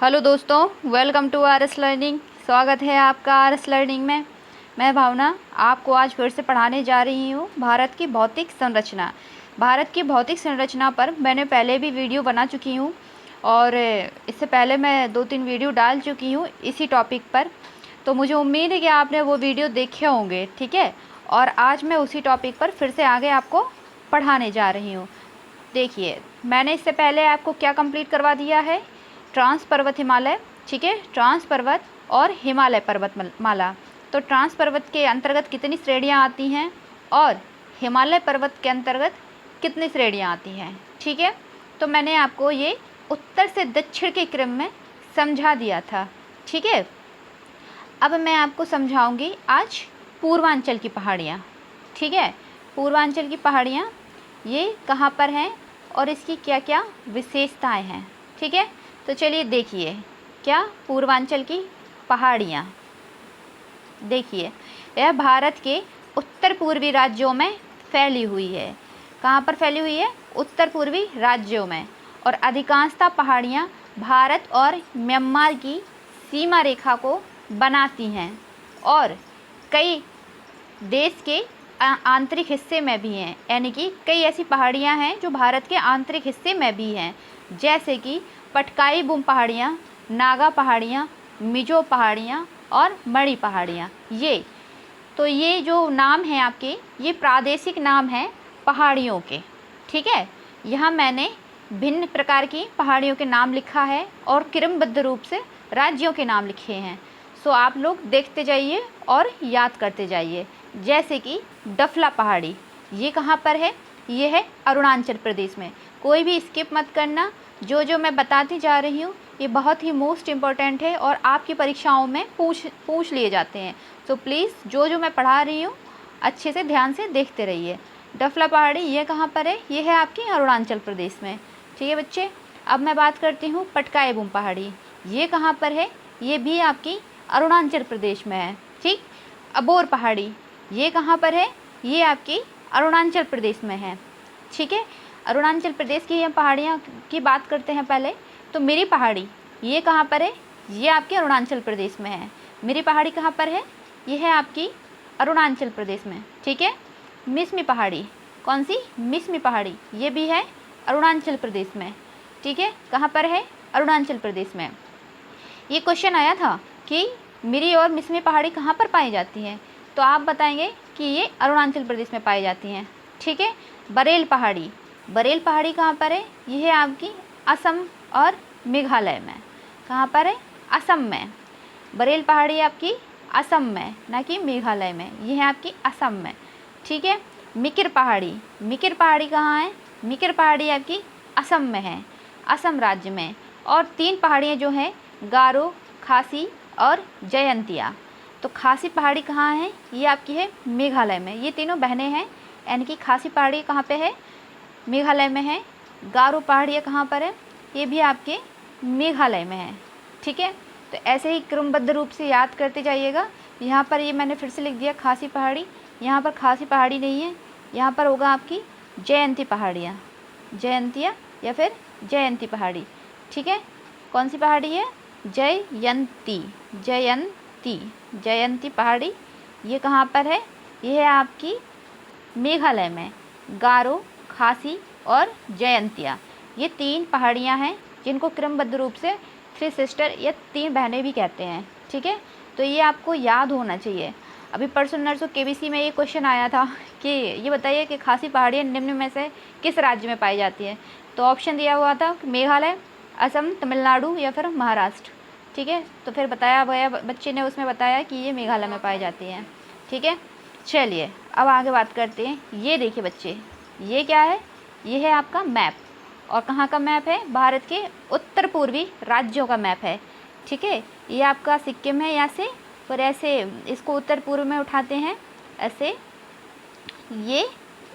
Hello दोस्तों, welcome to R S learning. स्वागत है आपका आर एस लर्निंग में। मैं भावना आपको आज फिर से पढ़ाने जा रही हूँ भारत की भौतिक संरचना। भारत की भौतिक संरचना पर मैंने पहले भी वीडियो बना चुकी हूँ और इससे पहले मैं 2-3 वीडियो डाल चुकी हूँ इसी टॉपिक पर। तो मुझे उम्मीद है कि आपने वो वीडियो देखे होंगे, ठीक है। और आज मैं उसी टॉपिक पर फिर से आगे आपको पढ़ाने जा रही हूँ। देखिए, मैंने इससे पहले आपको क्या कंप्लीट करवा दिया है, ट्रांस पर्वत हिमालय, ठीक है। ट्रांस पर्वत और हिमालय पर्वतमाला। तो ट्रांस पर्वत के अंतर्गत कितनी श्रेणियाँ आती हैं और हिमालय पर्वत के अंतर्गत कितनी श्रेणियाँ आती हैं, ठीक है। तो मैंने आपको ये उत्तर से दक्षिण के क्रम में समझा दिया था, ठीक है। अब मैं आपको समझाऊंगी आज पूर्वांचल की पहाड़ियाँ, ठीक है। पूर्वांचल की पहाड़ियाँ ये कहाँ पर हैं और इसकी क्या क्या विशेषताएं हैं, ठीक है। तो चलिए देखिए, क्या पूर्वांचल की पहाड़ियाँ, देखिए यह भारत के उत्तर पूर्वी राज्यों में फैली हुई है। कहाँ पर फैली हुई है? उत्तर पूर्वी राज्यों में। और अधिकांशतः पहाड़ियाँ भारत और म्यांमार की सीमा रेखा को बनाती हैं और कई देश के आंतरिक हिस्से में भी हैं, यानी कि कई ऐसी पहाड़ियाँ हैं जो भारत के आंतरिक हिस्से में भी हैं, जैसे कि पटकाई बुम पहाड़ियाँ, नागा पहाड़ियाँ, मिजो पहाड़ियाँ और मणि पहाड़ियाँ। ये जो नाम हैं आपके, ये प्रादेशिक नाम हैं पहाड़ियों के, ठीक है। यहाँ मैंने भिन्न प्रकार की पहाड़ियों के नाम लिखा है और क्रमबद्ध रूप से राज्यों के नाम लिखे हैं। सो आप लोग देखते जाइए और याद करते जाइए। जैसे कि डफला पहाड़ी, ये कहाँ पर है? ये है अरुणाचल प्रदेश में। कोई भी स्किप मत करना, जो मैं बताती जा रही हूँ ये बहुत ही मोस्ट इम्पॉर्टेंट है और आपकी परीक्षाओं में पूछ लिए जाते हैं। तो प्लीज़ जो मैं पढ़ा रही हूँ अच्छे से ध्यान से देखते रहिए। डफला पहाड़ी ये कहाँ पर है? ये है आपकी अरुणाचल प्रदेश में, ठीक है बच्चे। अब मैं बात करती हूँ पटकाई बुम पहाड़ी, ये कहाँ पर है? ये भी आपकी अरुणाचल प्रदेश में है, ठीक। अबोर पहाड़ी, ये कहाँ पर है? ये आपकी अरुणाचल प्रदेश में है, ठीक है। अरुणाचल प्रदेश की हम पहाड़ियाँ की बात करते हैं पहले। तो मिरी पहाड़ी, ये कहाँ पर है? ये आपके अरुणाचल प्रदेश में है। मिरी पहाड़ी कहाँ पर है? ये है आपकी अरुणाचल प्रदेश में, ठीक है। मिसमी पहाड़ी, कौन सी? मिसमी पहाड़ी, ये भी है अरुणाचल प्रदेश में, ठीक है। कहाँ पर है? अरुणाचल प्रदेश में। ये क्वेश्चन आया था कि मिरी और मिसमी पहाड़ी कहाँ पर पाई जाती हैं, तो आप बताएंगे कि ये अरुणाचल प्रदेश में पाई जाती हैं, ठीक है। बरेल पहाड़ी, बरेल पहाड़ी कहाँ पर है? ये है आपकी असम और मेघालय में। कहाँ पर है? असम में। बरेल पहाड़ी आपकी असम में, ना कि मेघालय में। ये है आपकी असम में, ठीक है। मिकिर पहाड़ी, मिकिर पहाड़ी कहाँ है? मिकिर पहाड़ी आपकी असम में है, असम राज्य में। और 3 पहाड़ियाँ जो हैं, गारो, खासी और जयंतिया। तो खासी पहाड़ी कहाँ है? ये आपकी है मेघालय में। ये तीनों बहनें हैं, यानी कि खासी पहाड़ी कहाँ पे है? मेघालय में है। गारो पहाड़ियाँ कहाँ पर है? ये भी आपके मेघालय में है, ठीक है। तो ऐसे ही क्रमबद्ध रूप से याद करते जाइएगा। यहाँ पर ये मैंने फिर से लिख दिया खासी पहाड़ी, यहाँ पर खासी पहाड़ी नहीं है, यहाँ पर होगा आपकी जयंती पहाड़ियाँ, जयंतिया या फिर जयंती पहाड़ी, ठीक है। कौन सी पहाड़ी है? जयंती, जयंती, जयंती पहाड़ी। ये कहाँ पर है? ये है आपकी मेघालय में। गारो, खासी और जयंतिया, ये 3 पहाड़ियाँ हैं जिनको क्रमबद्ध रूप से 3 सिस्टर या 3 बहनें भी कहते हैं, ठीक है। तो ये आपको याद होना चाहिए। अभी परसों नरसों केबीसी में ये क्वेश्चन आया था कि ये बताइए कि खासी पहाड़ियाँ निम्न में से किस राज्य में पाई जाती है। तो ऑप्शन दिया हुआ था मेघालय, असम, तमिलनाडु या फिर महाराष्ट्र, ठीक है। तो फिर बताया गया, बच्चे ने उसमें बताया कि ये मेघालय में पाई जाती हैं, ठीक है। चलिए अब आगे बात करते हैं। ये देखिए बच्चे, ये क्या है? ये है आपका मैप। और कहाँ का मैप है? भारत के उत्तर पूर्वी राज्यों का मैप है, ठीक है। ये आपका सिक्किम है यहाँ से, पर ऐसे इसको उत्तर पूर्व में उठाते हैं, ऐसे, ये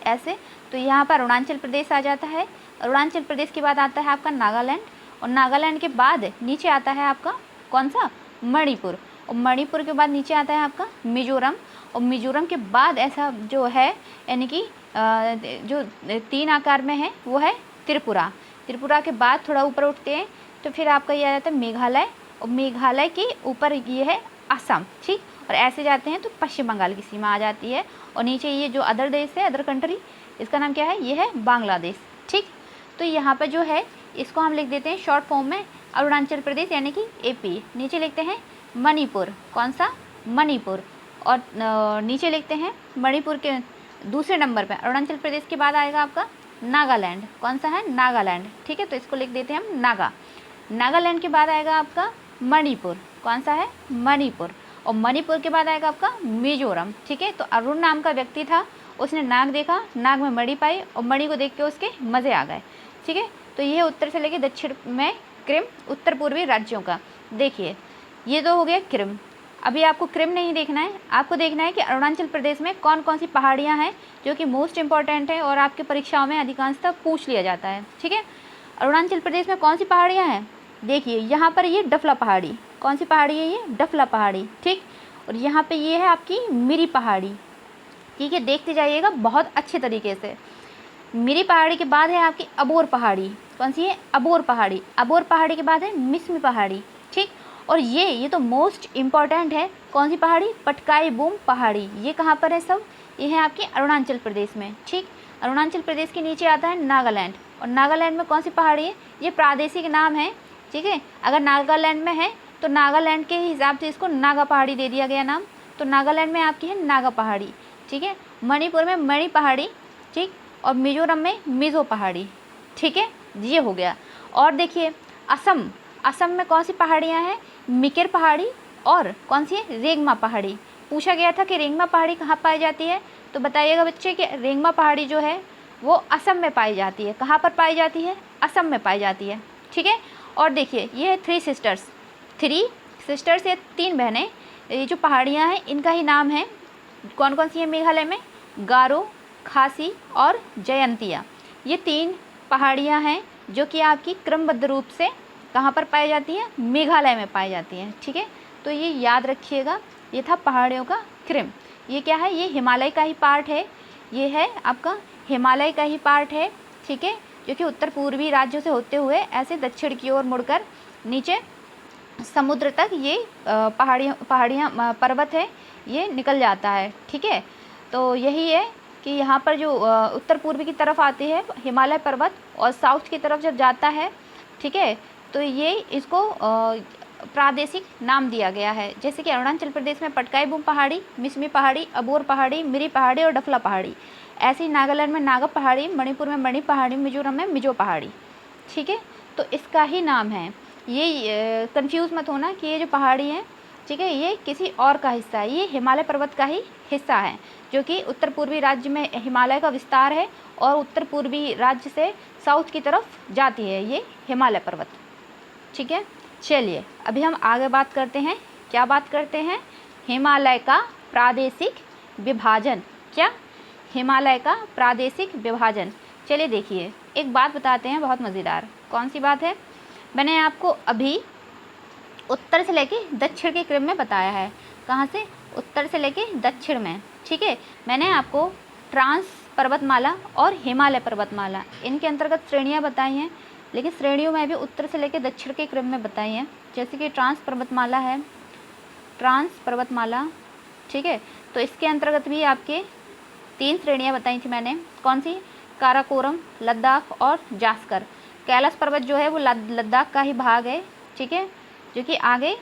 ऐसे। तो यहाँ पर अरुणाचल प्रदेश आ जाता है। अरुणाचल प्रदेश के बाद आता है आपका नागालैंड, और नागालैंड के बाद नीचे आता है आपका कौन सा? मणिपुर। और मणिपुर के बाद नीचे आता है आपका मिजोरम, और मिजोरम के बाद ऐसा जो है, यानी कि जो 3 आकार में है वो है त्रिपुरा। त्रिपुरा के बाद थोड़ा ऊपर उठते हैं तो फिर आपका ये आ जाता है मेघालय, और मेघालय के ऊपर ये है असम, ठीक। और ऐसे जाते हैं तो पश्चिम बंगाल की सीमा आ जाती है, और नीचे ये जो अदर देश है, अदर कंट्री, इसका नाम क्या है, ये है बांग्लादेश, ठीक। तो यहाँ पर जो है इसको हम लिख देते हैं शॉर्ट फॉर्म में अरुणाचल प्रदेश यानी कि AP। नीचे लिखते हैं मणिपुर, कौन सा, मणिपुर। और नीचे लिखते हैं मणिपुर के दूसरे नंबर पर अरुणाचल प्रदेश के बाद आएगा आपका नागालैंड, कौन सा है, नागालैंड, ठीक है। तो इसको लिख देते हैं हम नागा। नागालैंड के बाद आएगा आपका मणिपुर, कौन सा है, मणिपुर। और मणिपुर के बाद आएगा आपका मिजोरम, ठीक है। तो अरुण नाम का व्यक्ति था, उसने नाग देखा, नाग में मणि पाई, और मणि को देख के उसके मज़े आ गए, ठीक है। तो ये उत्तर से लेकर दक्षिण में क्रिम, उत्तर पूर्वी राज्यों का। देखिए ये तो हो गया क्रिम। अभी आपको क्रिम नहीं देखना है, आपको देखना है कि अरुणाचल प्रदेश में कौन कौन सी पहाड़ियाँ हैं, जो कि मोस्ट इंपॉर्टेंट है और आपके परीक्षाओं में अधिकांशतः पूछ लिया जाता है, ठीक है। अरुणाचल प्रदेश में कौन सी पहाड़ियाँ हैं, देखिए यहाँ पर ये डफला पहाड़ी, कौन सी पहाड़ी है, ये डफला पहाड़ी, ठीक। और यहाँ पे ये है आपकी मिरी पहाड़ी, ठीक है। देखते जाइएगा बहुत अच्छे तरीके से। मिरी पहाड़ी के बाद है आपकी अबोर पहाड़ी, कौन सी है, अबोर पहाड़ी। अबोर पहाड़ी के बाद है मिसमी पहाड़ी, ठीक। और ये तो मोस्ट इम्पॉर्टेंट है, कौन सी पहाड़ी, पटकाई बूम पहाड़ी। ये कहाँ पर है सब, ये है आपके अरुणाचल प्रदेश में, ठीक। अरुणाचल प्रदेश के नीचे आता है नागालैंड, और नागालैंड में कौन सी पहाड़ी है, ये प्रादेशिक नाम है, ठीक है। अगर नागालैंड में है तो नागालैंड के हिसाब से इसको नागा पहाड़ी दे दिया गया नाम, तो नागालैंड में आपकी है नागा पहाड़ी, ठीक है। मणिपुर में मणि पहाड़ी, ठीक। और मिजोरम में मिजो पहाड़ी, ठीक है, ये हो गया। और देखिए असम, असम में कौन सी पहाड़ियाँ हैं, मिकेर पहाड़ी और कौन सी है, रेंगमा पहाड़ी। पूछा गया था कि रेंगमा पहाड़ी कहाँ पाई जाती है, तो बताइएगा बच्चे कि रेंगमा पहाड़ी जो है वो असम में पाई जाती है। कहाँ पर पाई जाती है, असम में पाई जाती है, ठीक है। और देखिए ये है थ्री सिस्टर्स या 3 बहनें, ये जो पहाड़ियाँ हैं इनका ही नाम है, कौन कौन सी है मेघालय में, गारो, खासी और जयंतिया। ये 3 पहाड़ियाँ हैं जो कि आपकी क्रमबद्ध रूप से कहाँ पर पाई जाती हैं, मेघालय में पाई जाती हैं, ठीक है। तो ये याद रखिएगा, ये था पहाड़ियों का क्रम। ये क्या है, ये हिमालय का ही पार्ट है, ये है आपका हिमालय का ही पार्ट है, ठीक है, जो कि उत्तर पूर्वी राज्यों से होते हुए ऐसे दक्षिण की ओर मुड़कर नीचे समुद्र तक ये पहाड़ियाँ पर्वत है, ये निकल जाता है, ठीक है। तो यही है कि यहाँ पर जो उत्तर पूर्वी की तरफ आती है हिमालय पर्वत, और साउथ की तरफ जब जाता है, ठीक है, तो ये इसको प्रादेशिक नाम दिया गया है। जैसे कि अरुणाचल प्रदेश में पटकाई बूम पहाड़ी, मिसमी पहाड़ी, अबोर पहाड़ी, मिरी पहाड़ी और डफला पहाड़ी। ऐसे ही नागालैंड में नागा पहाड़ी, मणिपुर में मणि पहाड़ी, मिजोरम में मिजो पहाड़ी, ठीक है। तो इसका ही नाम है। ये कंफ्यूज मत होना कि ये जो पहाड़ी है, ठीक है, ये किसी और का हिस्सा है, ये हिमालय पर्वत का ही हिस्सा है, जो कि उत्तर पूर्वी राज्य में हिमालय का विस्तार है, और उत्तर पूर्वी राज्य से साउथ की तरफ जाती है ये हिमालय पर्वत, ठीक है। चलिए अभी हम आगे बात करते हैं, क्या बात करते हैं, हिमालय का प्रादेशिक विभाजन। क्या, हिमालय का प्रादेशिक विभाजन। चलिए देखिए एक बात बताते हैं बहुत मज़ेदार। कौन सी बात है, मैंने आपको अभी उत्तर से लेके दक्षिण के क्रम में बताया है। कहाँ से, उत्तर से लेके दक्षिण में, ठीक है। मैंने आपको ट्रांस पर्वतमाला और हिमालय पर्वतमाला इनके अंतर्गत श्रेणियाँ बताई हैं, लेकिन श्रेणियों में भी उत्तर से लेकर दक्षिण के क्रम में बताई हैं। जैसे कि ट्रांस पर्वतमाला है, ट्रांस पर्वतमाला, ठीक है, तो इसके अंतर्गत भी आपके 3 श्रेणियाँ बताई थी मैंने। कौन सी, काराकोरम, लद्दाख और जास्कर। कैलाश पर्वत जो है वो लद्दाख का ही भाग है, ठीक है, जो कि आगे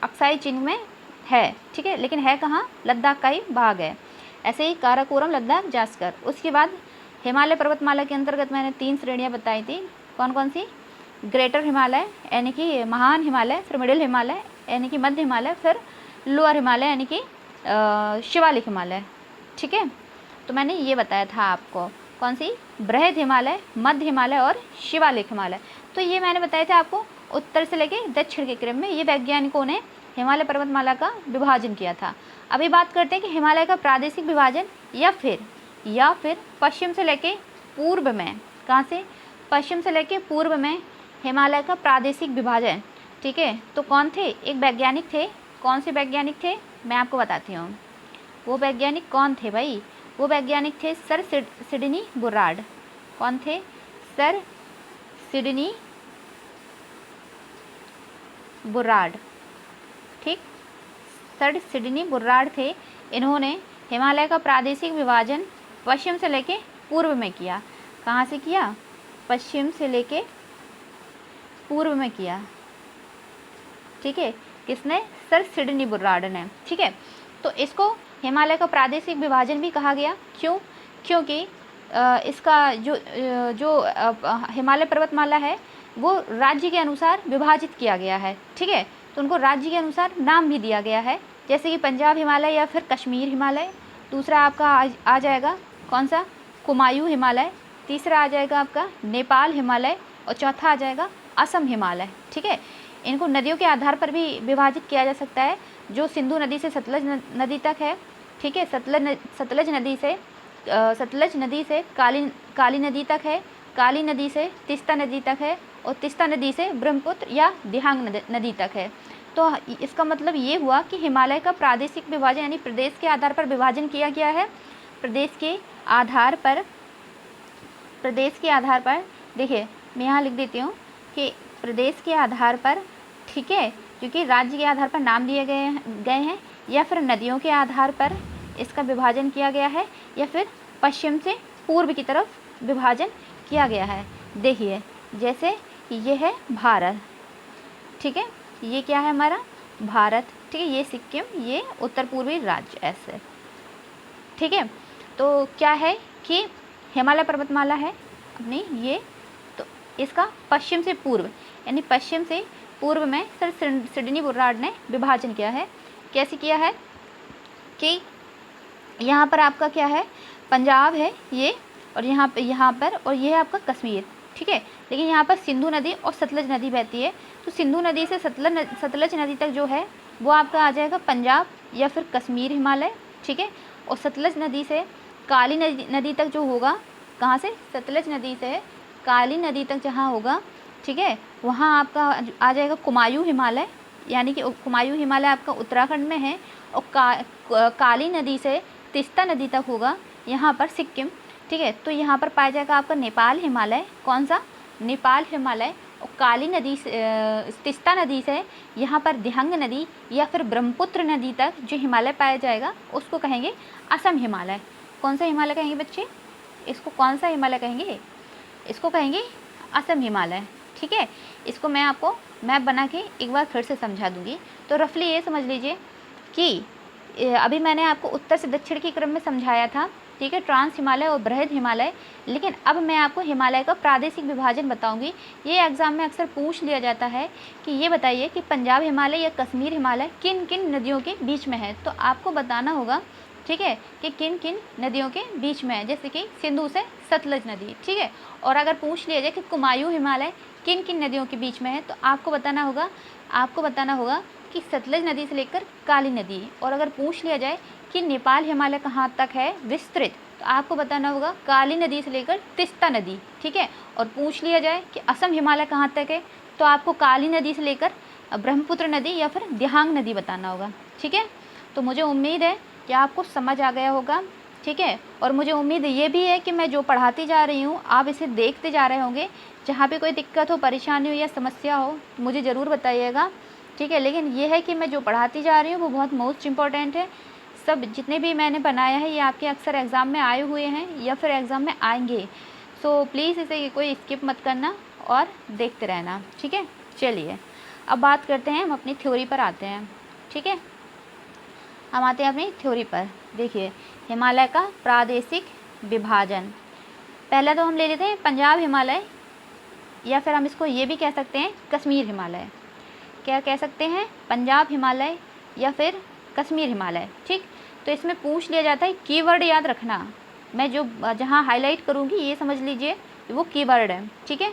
अक्साई चिन्ह में है, ठीक है, लेकिन है कहाँ, लद्दाख का ही भाग है। ऐसे ही काराकोरम, लद्दाख, जास्कर। उसके बाद हिमालय पर्वतमाला के अंतर्गत मैंने 3 श्रेणियाँ बताई थी। कौन कौन सी, ग्रेटर हिमालय यानी कि महान हिमालय, फिर मिडिल हिमालय यानी कि मध्य हिमालय, फिर लोअर हिमालय यानी कि शिवालिक हिमालय, ठीक है। तो मैंने ये बताया था आपको, कौन सी, बृहद हिमालय, मध्य हिमालय और शिवालिक हिमालय। तो ये मैंने बताया था आपको उत्तर से लेके दक्षिण के क्रम में, ये वैज्ञानिकों ने हिमालय पर्वतमाला का विभाजन किया था। अभी बात करते हैं कि हिमालय का प्रादेशिक विभाजन या फिर पश्चिम से लेके पूर्व में, कहाँ से, पश्चिम से लेके पूर्व में हिमालय का प्रादेशिक विभाजन, ठीक है। तो कौन थे, एक वैज्ञानिक थे। कौन से वैज्ञानिक थे, मैं आपको बताती हूँ। वो वैज्ञानिक कौन थे भाई, वो वैज्ञानिक थे सर सिडनी बुर्रार्ड। कौन थे, सर सिडनी बुर्राड, ठीक, सर सिडनी बुर्राड थे। इन्होंने हिमालय का प्रादेशिक विभाजन पश्चिम से लेके पूर्व में किया। कहाँ से किया? पश्चिम से लेके पूर्व में किया, ठीक है। किसने? सर सिडनी बुर्राड ने, ठीक है। तो इसको हिमालय का प्रादेशिक विभाजन भी कहा गया। क्यों? क्योंकि इसका जो हिमालय पर्वतमाला है वो राज्य के अनुसार विभाजित किया गया है, ठीक है। तो उनको राज्य के अनुसार नाम भी दिया गया है, जैसे कि पंजाब हिमालय या फिर कश्मीर हिमालय। दूसरा आपका आ जाएगा कौन सा? कुमायूं हिमालय। तीसरा आ जाएगा आपका नेपाल हिमालय और चौथा आ जाएगा असम हिमालय, ठीक है। इनको नदियों के आधार पर भी विभाजित किया जा सकता है, जो सिंधु नदी से सतलज नदी तक है, ठीक है। सतलज नदी से काली नदी तक है, काली नदी से तीस्ता नदी तक है और तीस्ता नदी से ब्रह्मपुत्र या दिहांग नदी तक है। तो इसका मतलब ये हुआ कि हिमालय का प्रादेशिक विभाजन यानी प्रदेश के आधार पर विभाजन किया गया है। प्रदेश के आधार पर देखिए, मैं यहाँ लिख देती हूँ कि प्रदेश के आधार पर, ठीक है, क्योंकि राज्य के आधार पर नाम दिए गए हैं, या फिर नदियों के आधार पर इसका विभाजन किया गया है, या फिर पश्चिम से पूर्व की तरफ विभाजन किया गया है। देखिए, जैसे ये है भारत, ठीक है, ये क्या है हमारा? भारत, ठीक है। ये सिक्किम, ये उत्तर पूर्वी राज्य, ऐसे, ठीक है। तो क्या है कि हिमालय पर्वतमाला है अपनी ये, तो इसका पश्चिम से पूर्व यानी पश्चिम से पूर्व में सर सिडनी बुर्राड ने विभाजन किया है। कैसे किया है कि यहाँ पर आपका क्या है? पंजाब है ये, और यहाँ पर और ये है आपका कश्मीर, ठीक है। लेकिन यहाँ पर सिंधु नदी और सतलज नदी बहती है, तो सिंधु नदी से सतलज नदी तक जो है वो आपका आ जाएगा पंजाब या फिर कश्मीर हिमालय, ठीक है। और सतलज नदी से काली नदी तक जो होगा, कहाँ से? सतलज नदी से काली नदी तक जहाँ होगा, ठीक है, वहाँ आपका आ जाएगा कुमायूं हिमालय, यानी कि कुमायूं हिमालय आपका उत्तराखंड में है। और काली नदी से तीस्ता नदी तक होगा यहाँ पर सिक्किम, ठीक है। तो यहाँ पर पाया जाएगा आपका नेपाल हिमालय। कौन सा? नेपाल हिमालय। और काली नदी से तीस्ता नदी से यहाँ पर दिहंग नदी या फिर ब्रह्मपुत्र नदी तक जो हिमालय पाया जाएगा उसको कहेंगे असम हिमालय। कौन सा हिमालय कहेंगे बच्चे? इसको कौन सा हिमालय कहेंगे? इसको कहेंगे असम हिमालय, ठीक है। इसको मैं आपको मैप बना के एक बार फिर से समझा दूंगी। तो रफली ये समझ लीजिए कि अभी मैंने आपको उत्तर से दक्षिण के क्रम में समझाया था, ठीक है, ट्रांस हिमालय और बृहद हिमालय। लेकिन अब मैं आपको हिमालय का प्रादेशिक विभाजन बताऊंगी। ये एग्जाम में अक्सर पूछ लिया जाता है कि ये बताइए कि पंजाब हिमालय या कश्मीर हिमालय किन किन नदियों के बीच में है। तो आपको बताना होगा, ठीक है, कि किन किन नदियों के बीच में है, जैसे कि सिंधु से सतलज नदी, ठीक है। और अगर पूछ लिया जाए कि कुमायूं हिमालय किन किन नदियों के बीच में है, तो आपको बताना होगा कि सतलज नदी से लेकर काली नदी। और अगर पूछ लिया जाए कि नेपाल हिमालय कहाँ तक है विस्तृत, तो आपको बताना होगा काली नदी से लेकर तीस्ता नदी, ठीक है। और पूछ लिया जाए कि असम हिमालय कहाँ तक है, तो आपको काली नदी से लेकर ब्रह्मपुत्र नदी या फिर दिहांग नदी बताना होगा, ठीक है। तो मुझे उम्मीद है कि आपको समझ आ गया होगा, ठीक है। और मुझे उम्मीद ये भी है कि मैं जो पढ़ाती जा रही हूँ आप इसे देखते जा रहे होंगे। जहाँ पे कोई दिक्कत हो, परेशानी हो या समस्या हो मुझे ज़रूर बताइएगा, ठीक है। लेकिन ये है कि मैं जो पढ़ाती जा रही हूँ वो बहुत मोस्ट इम्पॉर्टेंट है। सब जितने भी मैंने बनाया है ये आपके अक्सर एग्ज़ाम में आए हुए हैं या फिर एग्ज़ाम में आएंगे। सो प्लीज़ इसे कोई स्किप मत करना और देखते रहना, ठीक है। चलिए अब बात करते हैं, हम अपनी थ्योरी पर आते हैं, ठीक है। हम आते हैं अपनी थ्योरी पर। देखिए, हिमालय का प्रादेशिक विभाजन, पहला तो हम ले लेते हैं पंजाब हिमालय, या फिर हम इसको ये भी कह सकते हैं कश्मीर हिमालय। क्या कह सकते हैं? पंजाब हिमालय या फिर कश्मीर हिमालय, ठीक। तो इसमें पूछ लिया जाता है, कीवर्ड याद रखना, मैं जो जहाँ हाईलाइट करूँगी ये समझ लीजिए वो कीवर्ड है, ठीक है।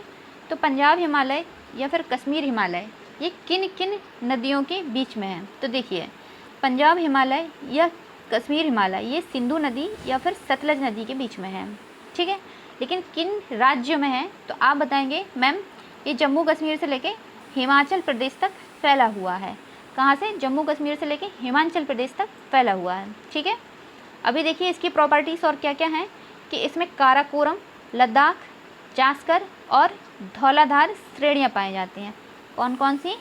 तो पंजाब हिमालय या फिर कश्मीर हिमालय ये किन किन नदियों के बीच में है? तो देखिए, पंजाब हिमालय या कश्मीर हिमालय ये सिंधु नदी या फिर सतलज नदी के बीच में है, ठीक है। लेकिन किन राज्यों में है? तो आप बताएंगे मैम ये जम्मू कश्मीर से लेके हिमाचल प्रदेश तक फैला हुआ है। कहाँ से? जम्मू कश्मीर से लेके हिमाचल प्रदेश तक फैला हुआ है, ठीक है। अभी देखिए इसकी प्रॉपर्टीज़ और क्या क्या हैं कि इसमें काराकोरम, लद्दाख, जास्कर और धौलाधार श्रेणियाँ पाई जाती हैं। कौन कौन सी?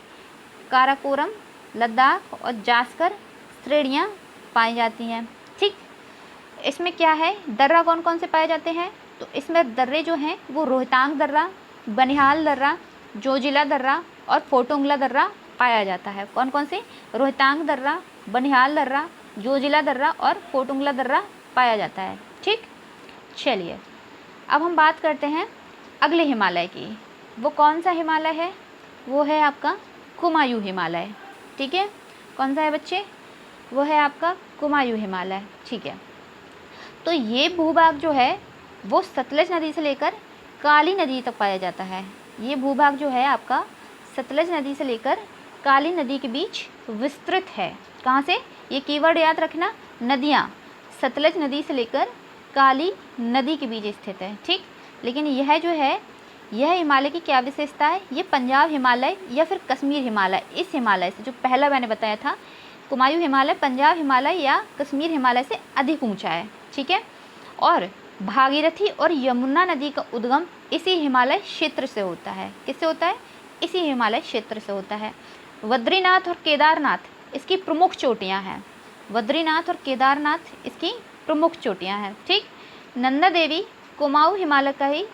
काराकोरम, लद्दाख और जास्कर श्रेणियाँ पाई जाती हैं। ठीक, इसमें क्या है, दर्रा कौन कौन से पाए जाते हैं, तो इसमें दर्रे जो हैं वो रोहतांग दर्रा, बनिहाल दर्रा, जोजिला दर्रा और फोटुंगला दर्रा पाया जाता है। कौन कौन से, रोहतांग दर्रा, बनिहाल दर्रा, जोजिला दर्रा और फोटुंगला दर्रा पाया जाता है। ठीक, चलिए अब हम बात करते हैं अगले हिमालय की। वो कौन सा हिमालय है, वो है आपका कुमायूं हिमालय। ठीक है, कौन सा है बच्चे, वो है आपका कुमायूं हिमालय। ठीक है, तो ये भूभाग जो है वो सतलज नदी से लेकर काली नदी तक पाया जाता है। ये भूभाग जो है आपका सतलज नदी से लेकर काली नदी के बीच विस्तृत है। कहाँ से, ये कीवर्ड याद रखना, नदियाँ सतलज नदी से लेकर काली नदी के बीच स्थित है। ठीक, लेकिन यह जो है, यह हिमालय की क्या विशेषता है, ये पंजाब हिमालय या फिर कश्मीर हिमालय, इस हिमालय से जो पहला मैंने बताया था कुमायूं हिमालय, पंजाब हिमालय या कश्मीर हिमालय से अधिक ऊंचा है। ठीक है, और भागीरथी और यमुना नदी का उद्गम इसी हिमालय क्षेत्र से होता है। किससे होता है, इसी हिमालय क्षेत्र से होता है। बद्रीनाथ और केदारनाथ इसकी प्रमुख चोटियाँ हैं। बद्रीनाथ और केदारनाथ इसकी प्रमुख चोटियाँ हैं। ठीक, नंदा देवी कुमाऊं हिमालय का ही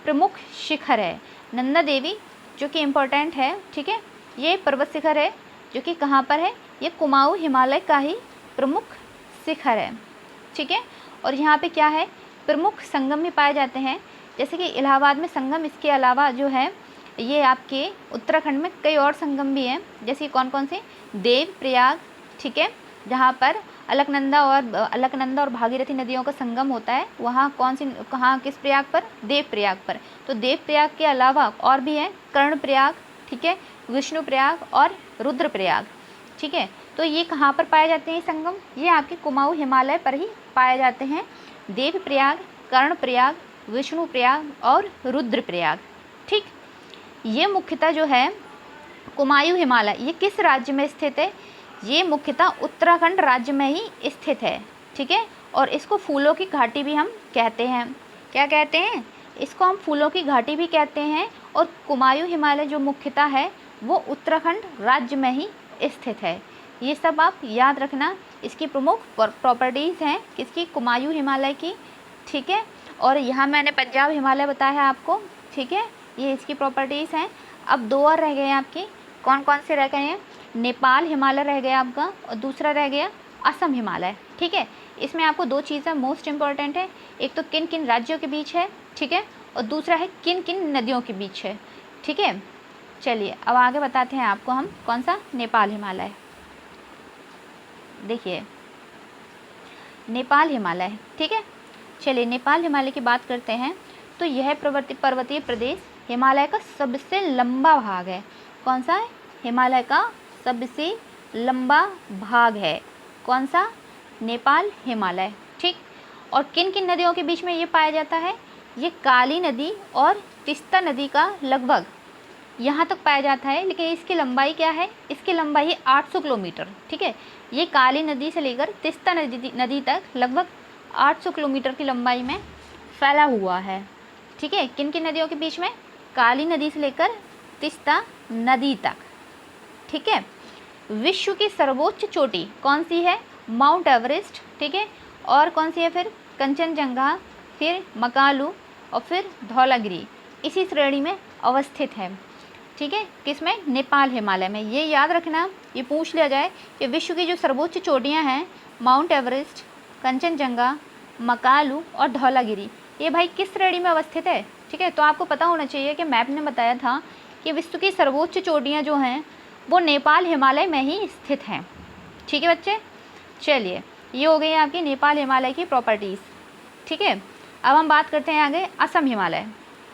प्रमुख शिखर है। नंदा देवी जो कि इम्पोर्टेंट है। ठीक है, ये पर्वत शिखर है जो कि कहाँ पर है, ये कुमाऊं हिमालय का ही प्रमुख शिखर है। ठीक है, और यहाँ पे क्या है, प्रमुख संगम भी पाए जाते हैं, जैसे कि इलाहाबाद में संगम। इसके अलावा जो है ये आपके उत्तराखंड में कई और संगम भी हैं, जैसे कौन कौन से, देव प्रयाग। ठीक है, जहाँ पर अलकनंदा और भागीरथी नदियों का संगम होता है, वहाँ कौन सी, कहाँ, किस प्रयाग पर, देव प्रयाग पर। तो देव प्रयाग के अलावा और भी हैं, कर्ण प्रयाग, ठीक है, विष्णु प्रयाग और रुद्र प्रयाग। ठीक है, तो ये कहाँ पर पाए जाते हैं संगम, ये आपके कुमाऊं हिमालय पर ही पाए जाते हैं। देव प्रयाग, कर्ण प्रयाग, विष्णु प्रयाग और रुद्र प्रयाग। ठीक, ये मुख्यतः जो है कुमायूं हिमालय, ये किस राज्य में स्थित है, ये मुख्यतः उत्तराखंड राज्य में ही स्थित है। ठीक है, और इसको फूलों की घाटी भी हम कहते हैं। क्या कहते हैं, इसको हम फूलों की घाटी भी कहते हैं। और कुमायूं हिमालय जो मुख्यतः है वो उत्तराखंड राज्य में ही स्थित है। ये सब आप याद रखना, इसकी प्रमुख प्रॉपर्टीज़ हैं किसकी, कुमायूं हिमालय की। ठीक है, और यहाँ मैंने पंजाब हिमालय बताया है आपको। ठीक है, ये इसकी प्रॉपर्टीज़ हैं। अब दो और रह गए हैं आपकी, कौन कौन से रह गए हैं, नेपाल हिमालय रह गया आपका और दूसरा रह गया असम हिमालय। ठीक है, इसमें आपको दो चीज़ें मोस्ट इम्पॉर्टेंट है, एक तो किन किन राज्यों के बीच है, ठीक है, और दूसरा है किन किन नदियों के बीच है। ठीक है, चलिए अब आगे बताते हैं आपको हम कौन सा, नेपाल हिमालय। देखिए नेपाल हिमालय। ठीक है, चलिए नेपाल हिमालय की बात करते हैं। तो यह पर्वतीय प्रदेश हिमालय का सबसे लंबा भाग है। कौन सा है, हिमालय का सबसे लंबा भाग है। कौन सा, नेपाल हिमालय। ठीक, और किन किन नदियों के बीच में ये पाया जाता है, ये काली नदी और तीस्ता नदी का लगभग यहाँ तक पाया जाता है। लेकिन इसकी लंबाई क्या है, इसकी लंबाई है 800 किलोमीटर। ठीक है, ये काली नदी से लेकर तीस्ता नदी तक लगभग 800 किलोमीटर की लंबाई में फैला हुआ है। ठीक है, किन किन नदियों के बीच में, काली नदी से लेकर तीस्ता नदी तक। ठीक है, विश्व की सर्वोच्च चोटी कौन सी है, माउंट एवरेस्ट। ठीक है, और कौन सी है फिर, कंचनजंगा, फिर मकालू और फिर धौलागिरी इसी श्रेणी में अवस्थित है। ठीक है, किसमें, नेपाल हिमालय में। ये याद रखना, ये पूछ लिया जाए कि विश्व की जो सर्वोच्च चोटियाँ हैं, माउंट एवरेस्ट, कंचनजंगा, मकालू और धौलागिरी, ये भाई किस श्रेणी में अवस्थित है। ठीक है, तो आपको पता होना चाहिए कि मैप ने बताया था कि विश्व की सर्वोच्च चोटियाँ जो हैं वो नेपाल हिमालय में ही स्थित हैं। ठीक है बच्चे, चलिए ये हो गई आपकी नेपाल हिमालय की प्रॉपर्टीज़। ठीक है, अब हम बात करते हैं आगे असम हिमालय।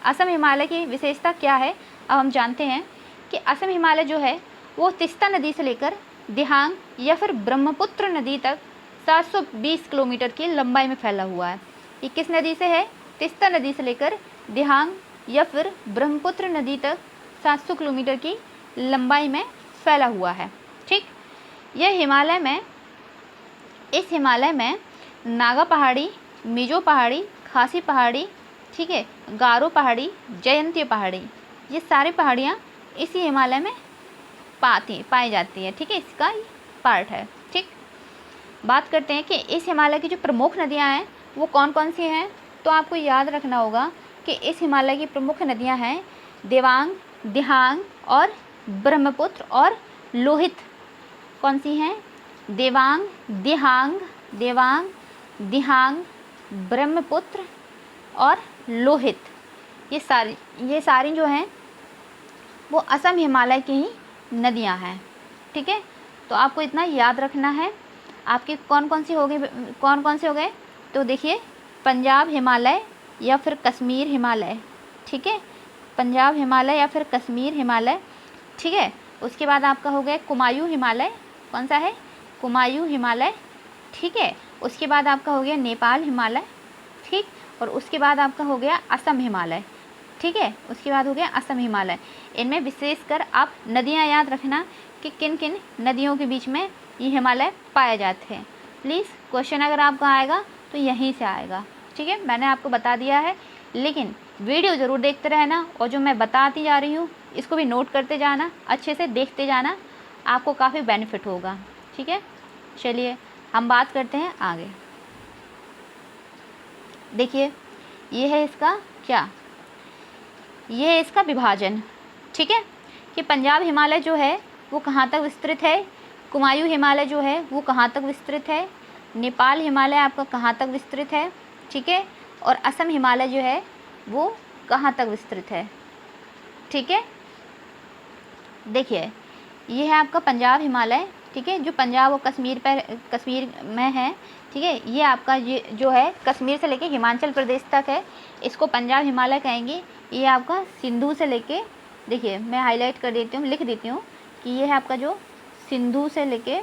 असम हिमालय की विशेषता क्या है, अब हम जानते हैं कि असम हिमालय जो है वो तीस्ता नदी से लेकर दिहांग या फिर ब्रह्मपुत्र नदी तक 720 किलोमीटर की लंबाई में फैला हुआ है। ये किस नदी से है, तीस्ता नदी से लेकर दिहांग या फिर ब्रह्मपुत्र नदी तक 700 किलोमीटर की लंबाई में फैला हुआ है। ठीक, यह हिमालय में, इस हिमालय में नागा पहाड़ी, मिजो पहाड़ी, खासी पहाड़ी, ठीक है, गारो पहाड़ी, जयंती पहाड़ी, ये सारी पहाड़ियाँ इसी हिमालय में पाई जाती है। ठीक है, इसका पार्ट है। ठीक, बात करते हैं कि इस हिमालय की जो प्रमुख नदियाँ हैं वो कौन कौन सी हैं। तो आपको याद रखना होगा कि इस हिमालय की प्रमुख नदियाँ हैं देवांग, दिहांग और ब्रह्मपुत्र और लोहित। कौन सी हैं? देवांग, दिहांग, ब्रह्मपुत्र और लोहित। ये सारी जो हैं वो असम हिमालय की ही नदियां हैं। ठीक है, तो आपको इतना याद रखना है। आपके कौन कौन से हो गए? तो देखिए, पंजाब हिमालय या फिर कश्मीर हिमालय। ठीक है, पंजाब हिमालय या फिर कश्मीर हिमालय। ठीक है, उसके बाद आपका हो गया कुमायूं हिमालय। कौन सा है? कुमायूं हिमालय। ठीक है, उसके बाद आपका हो गया नेपाल हिमालय। ठीक, और उसके बाद आपका हो गया असम हिमालय। ठीक है, उसके बाद हो गया असम हिमालय। इनमें विशेषकर आप नदियां याद रखना कि किन किन नदियों के बीच में ये हिमालय पाए जाते हैं। प्लीज़ क्वेश्चन अगर आपका आएगा तो यहीं से आएगा। ठीक है, मैंने आपको बता दिया है, लेकिन वीडियो ज़रूर देखते रहना और जो मैं बताती जा रही हूँ इसको भी नोट करते जाना, अच्छे से देखते जाना, आपको काफ़ी बेनिफिट होगा। ठीक है, चलिए हम बात करते हैं आगे। देखिए, ये है इसका क्या, ये है इसका विभाजन। ठीक है, कि पंजाब हिमालय जो है वो कहाँ तक विस्तृत है, कुमायूं हिमालय जो है वो कहाँ तक विस्तृत है, नेपाल हिमालय आपका कहाँ तक विस्तृत है। ठीक है, और असम हिमालय जो है वो कहाँ तक विस्तृत है। ठीक है, देखिए ये है आपका पंजाब हिमालय। ठीक है, जो पंजाब और कश्मीर में है। ठीक है, ये आपका ये जो है कश्मीर से लेके हिमाचल प्रदेश तक है, इसको पंजाब हिमालय कहेंगे। ये आपका सिंधु से लेके, देखिए मैं हाईलाइट कर देती हूँ, लिख देती हूँ कि ये है आपका जो सिंधु से लेके,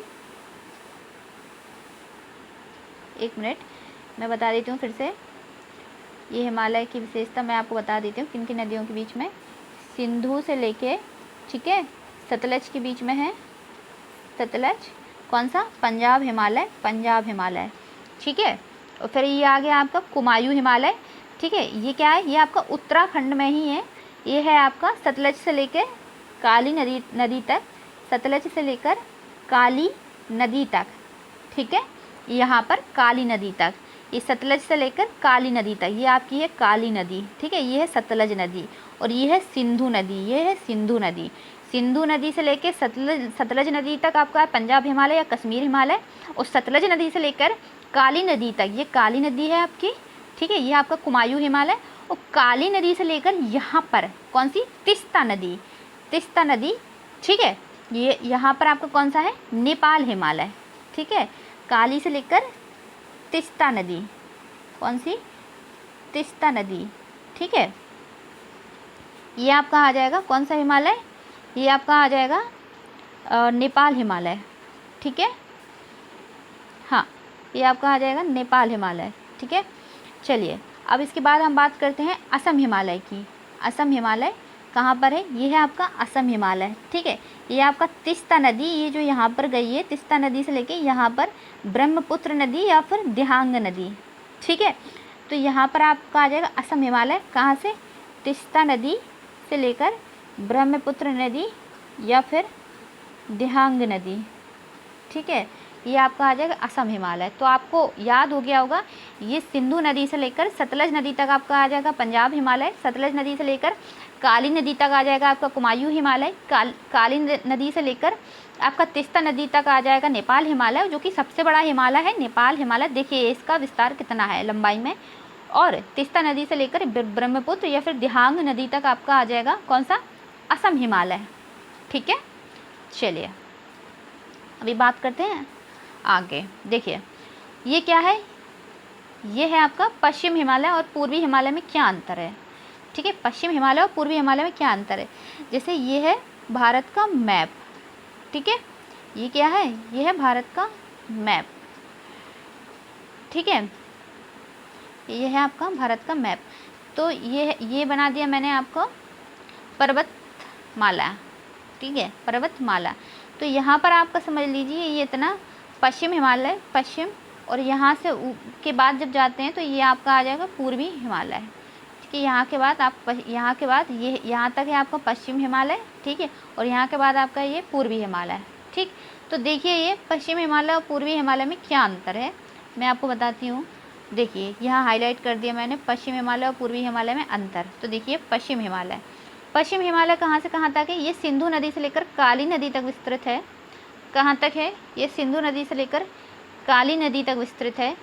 एक मिनट मैं बता देती हूँ फिर से, ये हिमालय की विशेषता मैं आपको बता देती हूँ किन किन नदियों के बीच में। सिंधु से लेके, ठीक है, सतलज के बीच में है, सतलज कौन सा? पंजाब हिमालय। ठीक है, और फिर ये आ गया आपका कुमायूं हिमालय। ठीक है, ये क्या है? ये आपका उत्तराखंड में ही है। ये है आपका सतलज से लेकर काली नदी तक, सतलज से लेकर काली नदी तक। ठीक है, यहाँ पर काली नदी तक, ये सतलज से लेकर काली नदी तक, ये आपकी है काली नदी। ठीक है, ये है सतलज नदी, और ये है सिंधु नदी, ये है सिंधु नदी। सिंधु नदी से लेकर सतलज नदी तक आपका है पंजाब हिमालय या कश्मीर हिमालय, और सतलज नदी से लेकर काली नदी तक, ये काली नदी है आपकी। ठीक है, ये आपका कुमायूं हिमालय, और काली नदी से लेकर यहाँ पर कौन सी? तीस्ता नदी। ठीक है, ये यहाँ पर आपका कौन सा है? नेपाल हिमालय। ठीक है, काली से लेकर तीस्ता नदी, कौन सी? तीस्ता नदी। ठीक है, ये आपका आ जाएगा कौन सा हिमालय? ये आपका आ जाएगा नेपाल हिमालय। ठीक है, हाँ, ये आपका आ जाएगा नेपाल हिमालय। ठीक है, चलिए अब इसके बाद हम बात करते हैं असम हिमालय की। असम हिमालय कहाँ पर है? ये है आपका असम हिमालय। ठीक है, ये आपका तीस्ता नदी, ये जो यहाँ पर गई है तीस्ता नदी से लेके यहाँ पर ब्रह्मपुत्र नदी या फिर दिहांग नदी। ठीक है, तो यहाँ पर आपका आ जाएगा असम हिमालय। कहाँ से? तीस्ता नदी से लेकर ब्रह्मपुत्र नदी या फिर दिहांग नदी। ठीक है, ये आपका आ जाएगा असम हिमालय। तो आपको याद हो गया होगा, ये सिंधु नदी से लेकर सतलज नदी तक आपका आ जाएगा पंजाब हिमालय, सतलज नदी से लेकर काली नदी तक आ जाएगा आपका कुमायूं हिमालय, काली नदी से लेकर आपका तीस्ता नदी तक आ जाएगा नेपाल हिमालय, जो कि सबसे बड़ा हिमालय है नेपाल हिमालय। देखिए इसका विस्तार कितना है लंबाई में। और तीस्ता नदी से लेकर ब्रह्मपुत्र या फिर दिहांग नदी तक आपका आ जाएगा कौन सा? असम हिमालय। ठीक है, चलिए अभी बात करते हैं आगे। देखिए ये क्या है? ये है आपका पश्चिम हिमालय और पूर्वी हिमालय में क्या अंतर है। ठीक है, पश्चिम हिमालय और पूर्वी हिमालय में क्या अंतर है? जैसे ये है भारत का मैप। ठीक है, ये क्या है? ये है भारत का मैप। ठीक है, ये है आपका भारत का मैप। तो ये बना दिया मैंने आपको पर्वतमाला। ठीक है, पर्वतमाला। तो यहाँ पर आपका समझ लीजिए ये इतना पश्चिम हिमालय, पश्चिम, और यहाँ से के बाद जब जाते हैं तो ये आपका आ जाएगा पूर्वी हिमालय। कि यहाँ के बाद यहाँ के बाद ये यहाँ तक है आपका पश्चिम हिमालय, ठीक है, और यहाँ के बाद आपका ये पूर्वी हिमालय, ठीक। तो देखिए ये पश्चिम हिमालय और पूर्वी हिमालय में क्या अंतर है मैं आपको बताती हूँ। देखिए यहाँ हाईलाइट कर दिया मैंने पश्चिम हिमालय और पूर्वी हिमालय में अंतर। तो देखिए पश्चिम हिमालय कहाँ से कहाँ तक है, ये सिंधु नदी से लेकर काली नदी तक विस्तृत है। कहाँ तक है, ये सिंधु नदी से लेकर काली नदी तक विस्तृत है,